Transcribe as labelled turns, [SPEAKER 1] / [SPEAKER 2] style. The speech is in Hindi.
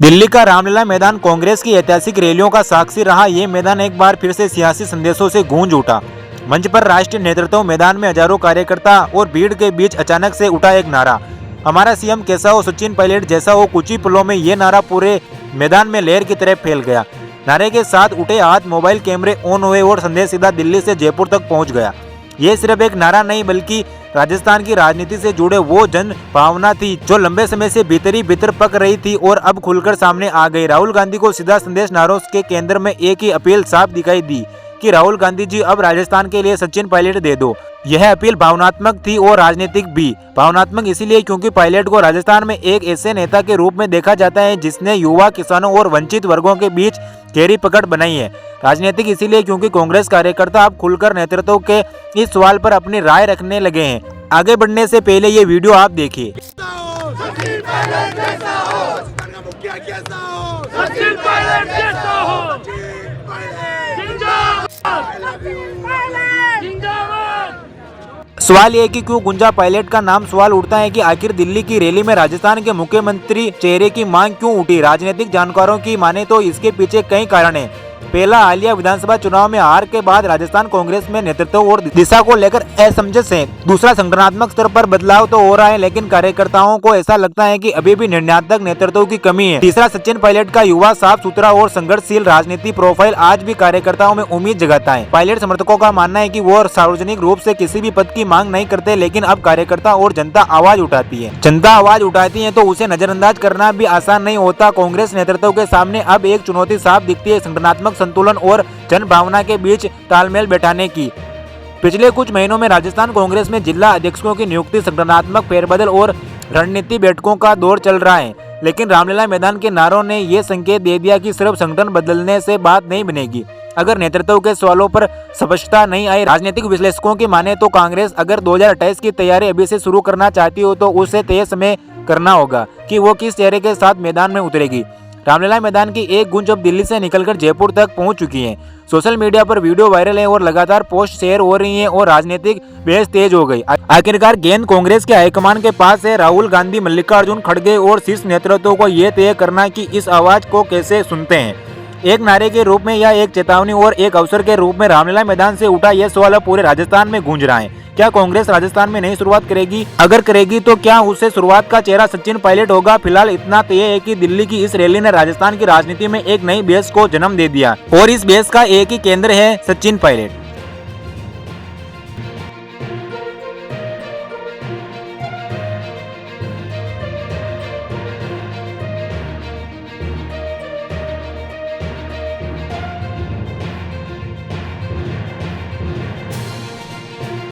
[SPEAKER 1] दिल्ली का रामलीला मैदान कांग्रेस की ऐतिहासिक रैलियों का साक्षी रहा। ये मैदान एक बार फिर से सियासी संदेशों से गूंज उठा। मंच पर राष्ट्रीय नेतृत्व, मैदान में हजारों कार्यकर्ता और भीड़ के बीच अचानक से उठा एक नारा, हमारा सीएम कैसा हो, सचिन पायलट जैसा हो। कुछ ही पलों में ये नारा पूरे मैदान में लहर की तरह फैल गया। नारे के साथ उठे हाथ, मोबाइल कैमरे ऑन हुए और संदेश सीधा दिल्ली से जयपुर तक पहुंच गया। ये सिर्फ एक नारा नहीं बल्कि राजस्थान की राजनीति से जुड़े वो जन भावना थी जो लंबे समय से भीतर ही भीतर पक रही थी और अब खुलकर सामने आ गई। राहुल गांधी को सीधा संदेश। नारों के केंद्र में एक ही अपील साफ दिखाई दी कि राहुल गांधी जी, अब राजस्थान के लिए सचिन पायलट दे दो। यह अपील भावनात्मक थी और राजनीतिक भी। भावनात्मक इसलिए क्योंकि पायलट को राजस्थान में एक ऐसे नेता के रूप में देखा जाता है जिसने युवा, किसानों और वंचित वर्गों के बीच गहरी पकड़ बनाई है। राजनीतिक इसलिए क्योंकि कांग्रेस कार्यकर्ता अब खुलकर नेतृत्व के इस सवाल पर अपनी राय रखने लगे हैं। आगे बढ़ने से पहले ये वीडियो आप देखिए। सवाल ये कि क्यों गुंजा पायलट का नाम? सवाल उठता है कि आखिर दिल्ली की रैली में राजस्थान के मुख्यमंत्री चेहरे की मांग क्यों उठी? राजनीतिक जानकारों की माने तो इसके पीछे कई कारण हैं। पहला, हालिया विधानसभा चुनाव में हार के बाद राजस्थान कांग्रेस में नेतृत्व और दिशा को लेकर असमंजस है। दूसरा, संगठनात्मक स्तर पर बदलाव तो हो रहा है लेकिन कार्यकर्ताओं को ऐसा लगता है कि अभी भी निर्णयात्मक नेतृत्व की कमी है। तीसरा, सचिन पायलट का युवा, साफ सुथरा और संघर्षशील राजनीति प्रोफाइल आज भी कार्यकर्ताओं में उम्मीद जगाता है। पायलट समर्थकों का मानना है कि वो सार्वजनिक रूप से किसी भी पद की मांग नहीं करते, लेकिन अब कार्यकर्ता और जनता आवाज उठाती है। जनता आवाज उठाती है तो उसे नजरअंदाज करना भी आसान नहीं होता। कांग्रेस नेतृत्व के सामने अब एक चुनौती साफ दिखती है, संगठनात्मक संतुलन और जन भावना के बीच तालमेल बैठाने की। पिछले कुछ महीनों में राजस्थान कांग्रेस में जिला अध्यक्षों की नियुक्ति, संगठनात्मक फेरबदल और रणनीति बैठकों का दौर चल रहा है। लेकिन रामलीला मैदान के नारों ने यह संकेत दे दिया कि सिर्फ संगठन बदलने से बात नहीं बनेगी। अगर नेतृत्व के सवालों पर स्पष्टता नहीं आई, राजनीतिक विश्लेषकों की माने तो कांग्रेस अगर 2028 की तैयारी अभी से शुरू करना चाहती हो तो उसे तय समय करना होगा कि वो किस चेहरे के साथ मैदान में उतरेगी। रामलीला मैदान की एक गूंज अब दिल्ली से निकलकर जयपुर तक पहुंच चुकी है। सोशल मीडिया पर वीडियो वायरल है और लगातार पोस्ट शेयर हो रही हैं और राजनीतिक बहस तेज हो गई। आखिरकार गेंद कांग्रेस के हाईकमान के पास है। राहुल गांधी, मल्लिकार्जुन खड़गे और शीर्ष नेतृत्व को यह तय करना कि इस आवाज को कैसे सुनते हैं, एक नारे के रूप में या एक चेतावनी और एक अवसर के रूप में। रामलीला मैदान से उठा यह सवाल पूरे राजस्थान में गूंज रहा है। क्या कांग्रेस राजस्थान में नई शुरुआत करेगी? अगर करेगी तो क्या उससे शुरुआत का चेहरा सचिन पायलट होगा? फिलहाल इतना तय है कि दिल्ली की इस रैली ने राजस्थान की राजनीति में एक नई बहस को जन्म दे दिया और इस बहस का एक ही केंद्र है, सचिन पायलट।